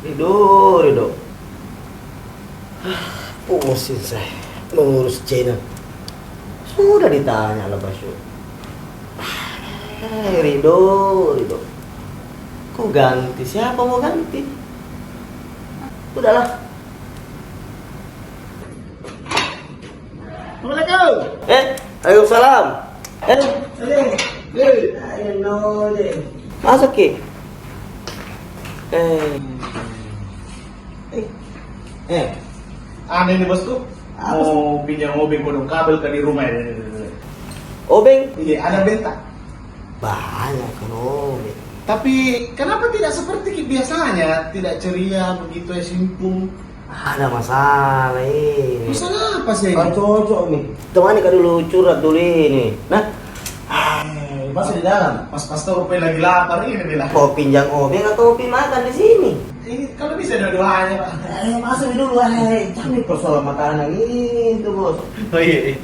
Rido. Pusing saya mengurus channel. Sudah ditanya lah Basyo. Rido. Kok ganti? Siapa mau ganti? Udahlah. Assalamualaikum. Waalaikumsalam. Masuk Ki. Aneh nih bosku. Mau pinjam obeng bodong kabel ke di rumah ya. Obeng? Iya, ada bentak. Banyak kan obeng. Tapi kenapa tidak seperti biasanya? Tidak ceria begitu ya, simpul. Ada masalah ini. Masalah apa sih? Kan cocok nih. Temani kan dulu curhat dulu ini. Nah, Masih di dalam. Pas tahu lagi lapar ini bilang. kau pinjam obeng atau kopi makan di sini? Ini kalau bisa dua-duanya pak. Masuk dulu, jangan persoalan makanan itu bos. Oh iya.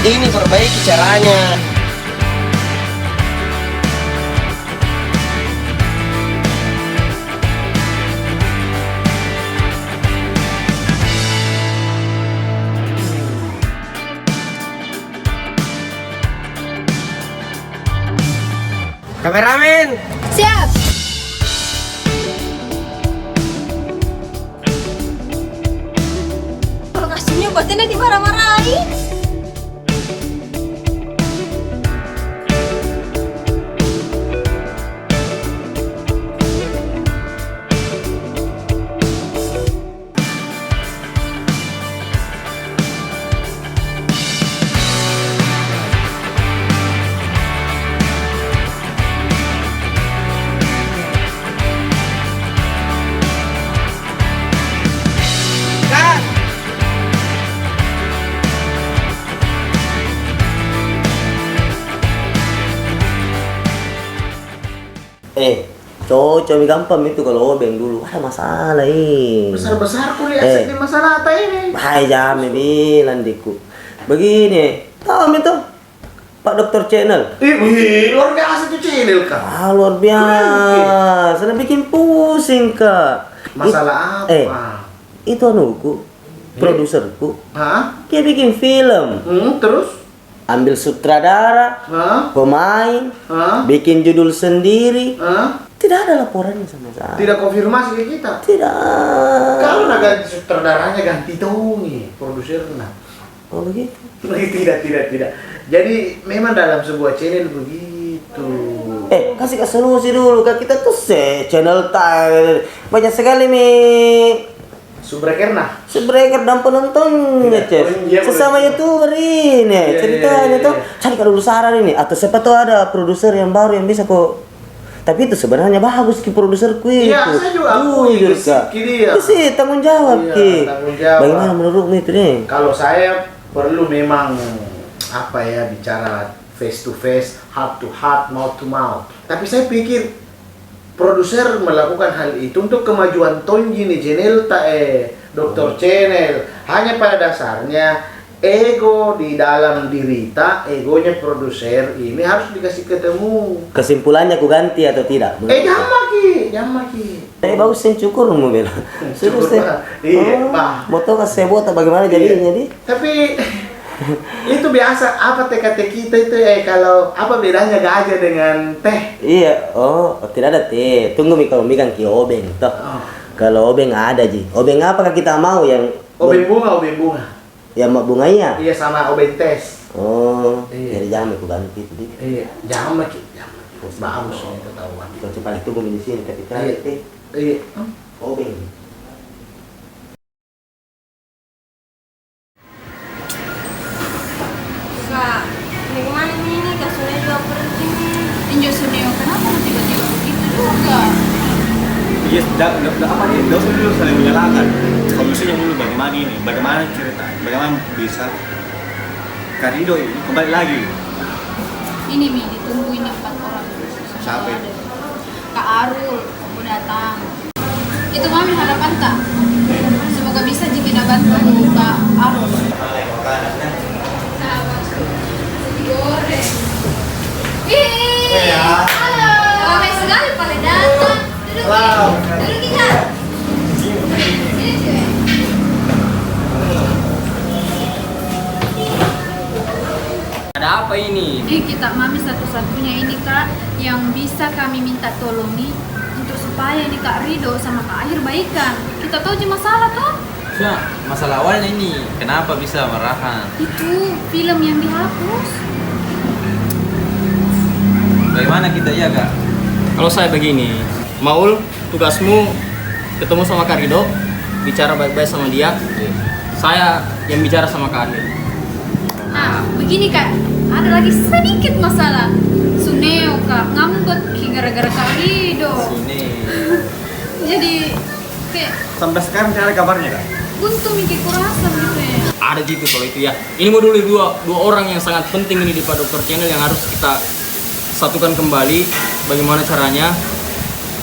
Ini perbaiki caranya. Kameramen. Siap. Lokasinya buatnya nanti marah-marahin. Cocok gampang itu kalau obeng dulu. Ada masalah ini. Besar-besar kuliah di masalah apa ini? Hai jam bilang diku. Begini, tahu itu Pak Dokter Channel. Wih, luar biasa tuh channel kak. Luar biasa. Sudah bikin pusing kak. Masalah apa? Itu anuku, produserku. Hah? Dia bikin film. Terus? Ambil sutradara, pemain, bikin judul sendiri. Tidak ada laporannya sama saya. Tidak konfirmasi ke kita? Tidak. Kalau nak ganti sutradaranya ganti tuh nih, produsernya. Oh begitu? Tidak. Jadi memang dalam sebuah channel begitu. Kasih solusi dulu kak, kita tuh channel banyak sekali subscriber dan penontonnya sesama youtuber ini ceritanya tuh cari dulu saran ini atau siapa tuh ada produser yang baru yang bisa kok. Tapi itu sebenarnya bagus ki produserku itu. Iya, saya juga akui itu sih tanggung jawab ki. Bagaimana menurutmu itu nih? Kalau saya perlu memang bicara face to face, heart to heart, mouth to mouth. Tapi saya pikir produser melakukan hal itu untuk kemajuan Tonji nih channel Dokter Channel. Hanya pada dasarnya ego di dalam diri egonya produser ini harus dikasih ketemu. Kesimpulannya aku ganti atau tidak? Jangan maki. Bagus sih cukur mau bilang. Cukur iya, Pak. Botol kasih botol bagaimana jadinya jadi? Tapi itu biasa apa teka-teki kita itu kalau apa bedanya gajah dengan teh? Iya, tidak ada teh. Tunggu kalau bilang ki obeng toh. Kalau obeng ada ji. Obeng apa kita mau yang obeng bunga? Ya mak bunganya? Iya sama obeng tes. Jadi jangan aku ganti itu di. Iya, jangan maki. Bagus itu tahuan. Kau cepat tunggu di sini tapi terakhir obeng. Kak, bagaimana ini? Kak Suneo juga pergi nih. Injo Suneo, kenapa tiba-tiba begitu juga? Iya, nggak usah dulu saling menyalahkan. Solusinya dulu bagaimana cerita, bagaimana bisa Karido ini kembali lagi. Ini ditungguin 4 orang. Siapa itu? Kak Arul, kemudian Itu mami harapan tak. Semoga bisa jika bantu Kak Arul. Digoreng. Halo. Ramai sekali pada datang. Duduk kita. Sini cewek. Ada apa ini? Ini kita mami satu-satunya ini Kak yang bisa kami minta tolongi untuk supaya ini Kak Rido sama Kak Ahir baikan. Kita tahu aja masalah toh. Ya, masalah awalnya ini kenapa bisa marahan? Itu film yang dihapus. Bagaimana kita ya Kak? Kalau saya begini, Maul, tugasmu ketemu sama Kak Rido, bicara baik-baik sama dia. Saya yang bicara sama Kak Ahir. Nah, begini Kak, ada lagi sedikit masalah. Suneo Kak, ngambek gara-gara Kak Rido. Sini. Jadi kayak Sampai sekarang cari kabarnya Kak. buntu mikir kurasa gitu ya. Ada gitu kalau itu ya. Ini mau dulu dua orang yang sangat penting ini di Pak Dokter Channel yang harus kita satukan kembali. Bagaimana caranya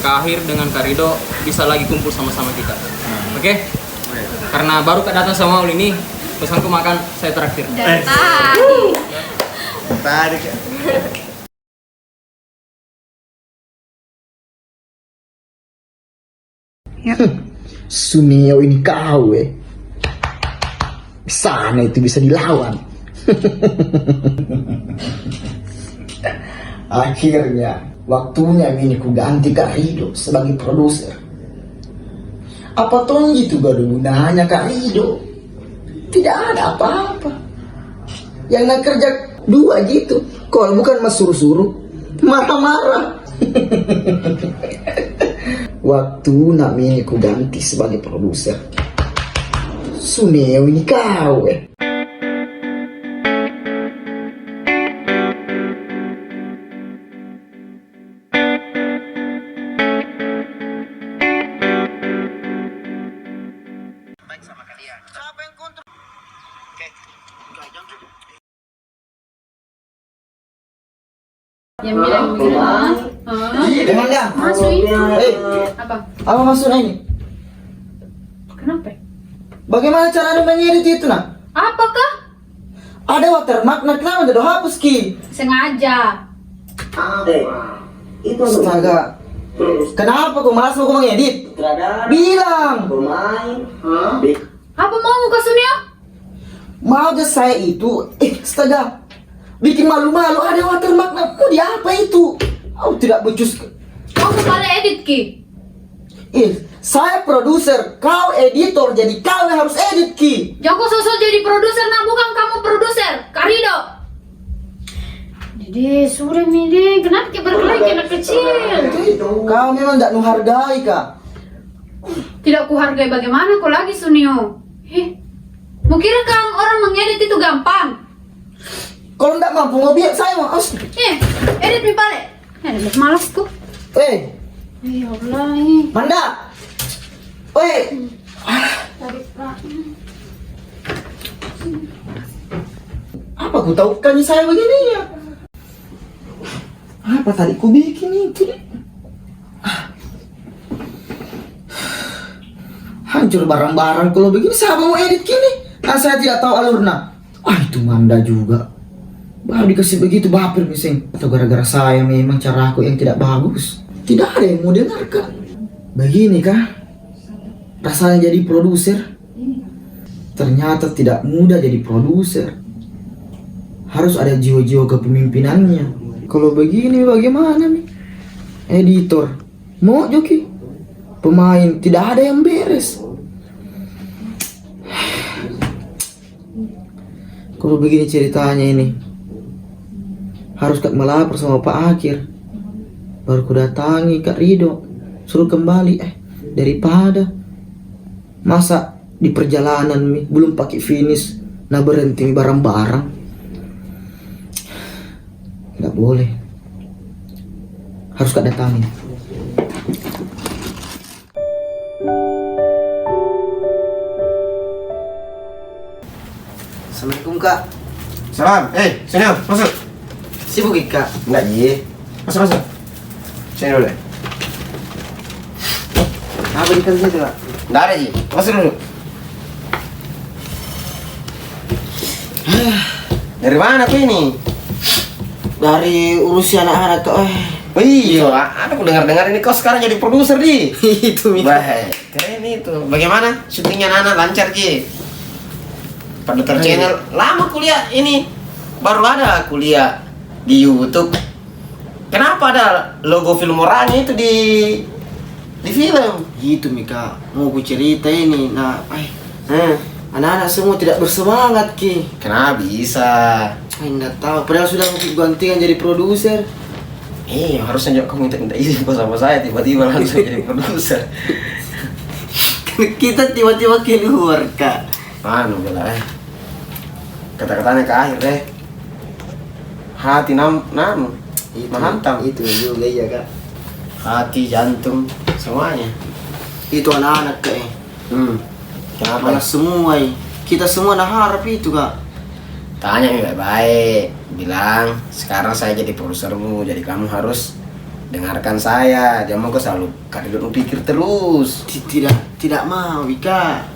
Kak Ahir dengan Kak Rido bisa lagi kumpul sama-sama kita. Oke? Karena baru Kak datang sama Maul ini, pesanku makan saya traktir. Dari tadi. Tadi Kak. Suneo ini kau sana itu bisa dilawan. Akhirnya waktunya ini ku ganti Kak Rido sebagai produser. Apa toh itu gak ada gunanya Kak Rido? Tidak ada apa-apa. Yang nak kerja dua gitu. Kalau bukan mas suruh-suruh, marah-marah. Waktu nak ini ku ganti sebagai produser. Suneo ini kau Yang bilang begitu. Emang ya? Masuk itu. Apa? Apa maksudnya ini? Kenapa? Bagaimana cara mengedit itu nak? Apakah? Ada watermark, nak kenapa udah hapus ki? Sengaja. Itu Astaga. Kenapa kau malas mau mengedit? sutradara, Bilang. pemain, Apa mau Kak Suneo? Mau aja saya itu, astaga. Bikin malu-malu, ada watermark, nak mau di apa itu? Oh, tidak becus. Kau kepala edit Ki. Saya produser, kau editor, jadi kau yang harus edit ki. Jangan kau sosok jadi produser, nah bukan kamu produser, Kak Rido. Dede, sudah Mide, kenapa kayak berkelahi anak kecil? Kau memang tidak menghargai kak. Tidak kuhargai bagaimana kau lagi Sunio? Mau kira kang orang mengedit itu gampang? Kalau tidak mampu mau biar saya mau aus. Edit mi pale. Malas kok. Ya Allah. Manda. Tarik Kak. Apa ku tahu kan saya begini ya? Apa tadi ku bikin itu? Hancur barang-barang kalau begini siapa mau edit gini? Kan saya tidak tahu alurnya. Itu Manda juga. Baru dikasih begitu baper mising. Atau gara-gara saya memang cara aku yang tidak bagus. Tidak ada yang mau dengarkan. Begini kah? Rasanya jadi produser. Ternyata tidak mudah jadi produser. Harus ada jiwa-jiwa kepemimpinannya. Kalau begini bagaimana nih? Editor, mau joki? Pemain, tidak ada yang beres. Kalau begini ceritanya ini, harus Kak melapor sama Pak Akir. Baru ku datangi Kak Rido, suruh kembali. Daripada masa di perjalanan nih, belum pakai finish, nah berhenti barang-barang. Nggak boleh. Harus Kak datangi. Assalamualaikum Kak. Salam. Sini masuk. Sibuk Kak? Enggak, Ji. Masuk. Sini dulu. Apa dikasih itu, Kak? Nggak ada, Ji. Masuk dulu. Dari mana tuh ini? Dari urusi anak-anak, Kak. Oh iya, aku dengar-dengar ini kau sekarang jadi produser, Ji. Itu, Mika. Wah, keren itu. Bagaimana syutingnya Nana lancar, Ji? Pak Dokter Channel lama kuliah ini. Baru ada kuliah di YouTube. Kenapa ada logo Filmoranya itu di film? Itu, Mika. Mau ku cerita ini. Nah, anak-anak semua tidak bersemangat, Ki. Kenapa bisa? Enggak tahu. Padahal sudah gantian jadi produser. Harusnya juga kamu minta izin sama saya, tiba-tiba langsung jadi produser. Kita tiba-tiba keluar, Kak. Bela kata-katanya ke akhir deh. Hati menghantam. Itu juga iya, Kak. Hati, jantung, semuanya. Itu anak-anak, Kak. Kenapa? Anak semua. Kita semua harap itu, Kak. Tanya baik-baik. Bilang, sekarang saya jadi produsermu, jadi kamu harus dengarkan saya. Jangan kau selalu kadang pikir terus. Tidak mau, Kak.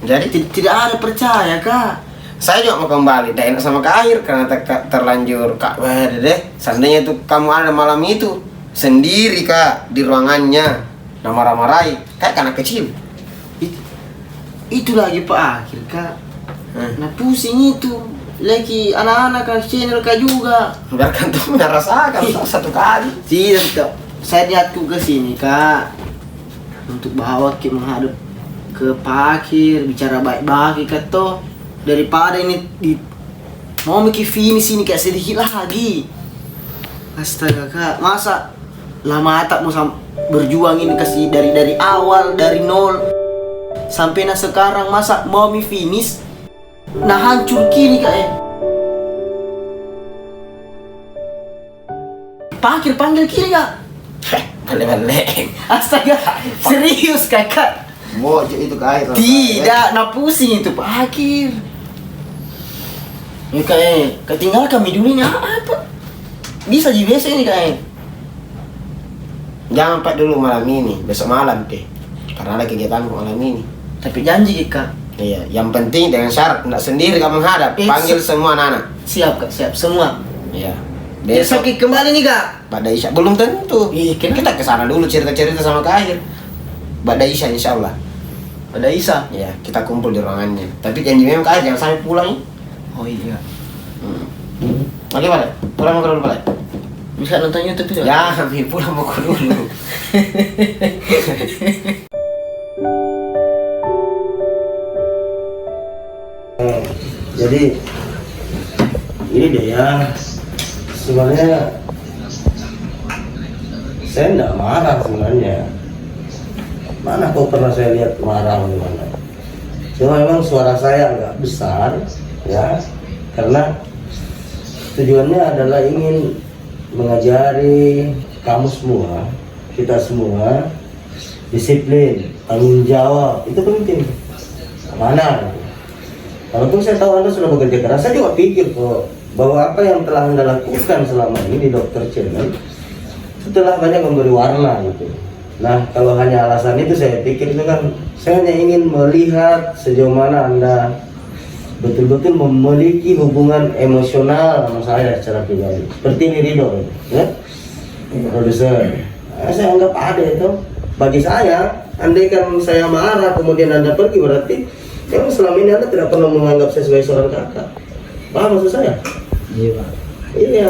Jadi Tidak ada percaya, Kak. saya juga mau kembali, tidak enak sama Kak Akhir karena terlanjur Kak. Wah deh, seandainya itu kamu ada malam itu sendiri, Kak, di ruangannya, marah-marahi kayak anak kecil. Itu lagi Pak Akhir, Kak. Nah pusing itu. Lagi anak-anak Kak channel Kak juga. Biarkan tuh merasakan satu kali. Tidak, Kak. Saya niatku ke sini, Kak, untuk bawa Ki menghadap ke Pak Akhir, bicara baik-baik, Kak, toh. Daripada ini mau mikir finish ini kayak sedikit lagi. Astaga, Kak, masa lama tak mau berjuang ini kasih dari awal, dari nol sampai sekarang, masa mau finish nah hancur kini, Kak. Pak Akhir panggil kiri, Kak. Balik-balik. Astaga, serius, Kakak. Mau itu ke air. Tidak, nah pusing itu Pak Akhir. Ya Kak, ketinggal kami dulu ini apa? Bisa jadi besok ini, Kak. Jangan Pak dulu malam ini, besok malam deh. Karena ada kegiatan malam ini. Tapi janji, Kak. Iya, yang penting dengan syarat tidak sendiri kamu menghadap. Panggil semua anak-anak. Siap, Kak, siap semua. Iya. Besok kembali nih, Kak. Pada Isya belum tentu. Kita ke sana dulu cerita-cerita sama Kak Akhir. Pada Isya insyaallah. Pada Isa. Ya, kita kumpul di ruangannya. Tapi janji memang Kak Akhir jangan sampai pulang. Oh iya. Bagaimana? Pulang mau ke dulu balik? Bisa nonton YouTube juga? Ya, pulang mau ke dulu. Jadi ini deh ya, sebenarnya saya enggak marah sebenarnya. Mana kau pernah saya lihat marah gimana? Cuma memang suara saya agak besar ya, karena tujuannya adalah ingin mengajari kamu semua, kita semua disiplin, tanggung jawab, itu penting. Mana? Walaupun saya tahu Anda sudah bekerja keras, saya juga pikir kok bahwa apa yang telah Anda lakukan selama ini di Dokter Channel itu telah banyak memberi warna gitu. Nah, kalau hanya alasan itu saya pikir itu kan, saya hanya ingin melihat sejauh mana Anda betul-betul memiliki hubungan emosional sama saya secara pribadi. Seperti ini Rido, ya, produser. Nah, saya anggap ada itu. Bagi saya, andai kan saya marah kemudian Anda pergi, berarti memang selama ini Anda tidak pernah menganggap saya sebagai seorang kakak. Paham maksud saya? Iya, Pak. Iya.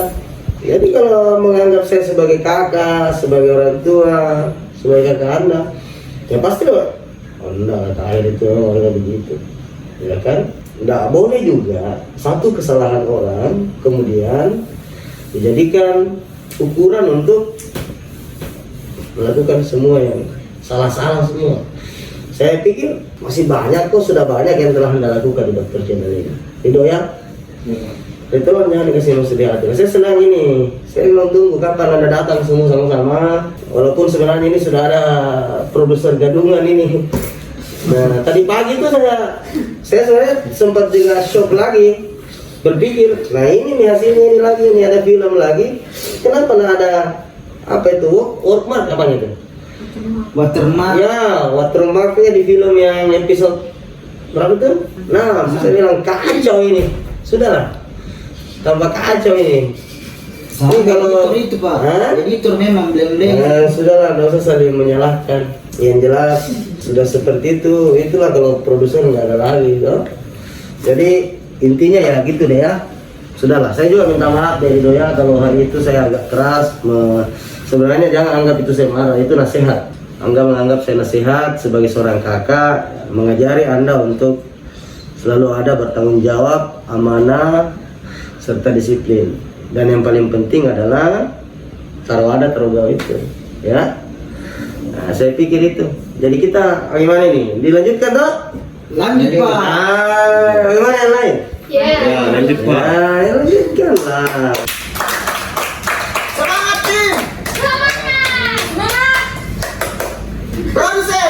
Jadi kalau menganggap saya sebagai kakak, sebagai orang tua, sebagai kakak Anda, ya pasti Pak. Oh enggak, terakhir itu orangnya begitu. Ya kan? Enggak boleh juga satu kesalahan orang kemudian dijadikan ukuran untuk melakukan semua yang salah-salah semua. Saya pikir masih banyak kok, sudah banyak yang telah Anda lakukan di Dokter Channel ini. Itu ya? Itu jangan dikasih sedih hati. Saya senang ini. Saya memang tunggu kapan Anda datang semua sama-sama. Walaupun sebenarnya ini sudah ada produser gadungan ini. Nah, tadi pagi itu saya sebenarnya sempat juga shock lagi. Berpikir, nah ini nih hasilnya ini lagi, ini ada film lagi. Kenapa nggak ada apa itu workmark apanya itu? Watermark. Ya, watermarknya di film yang episode berapa tuh? Nah, saya bilang kacau ini. Sudahlah, tambah kacau ini. Sama Ini kalau- editor itu Pak. Hah? Editor memang bleng-bleng. Sudahlah, nggak usah saling menyalahkan. Yang jelas sudah seperti itu. Itulah kalau produser nggak ada lagi, toh. Jadi intinya ya gitu deh ya. Sudahlah, saya juga minta maaf dari Doya kalau hari itu saya agak keras. Sebenarnya jangan anggap itu saya marah, itu nasihat. Menganggap saya nasihat sebagai seorang kakak, mengajari Anda untuk selalu ada bertanggung jawab, amanah, serta disiplin. Dan yang paling penting adalah taruh ada taruh gawe itu, ya. Nah, saya pikir itu. Jadi kita gimana nih? Dilanjutkan toh? Lanjut Pak. Bagaimana yang lain? Ya. Ya, lanjut Pak. Nah, ya lanjutkan lah. Semangat tim! Semangat! Produser!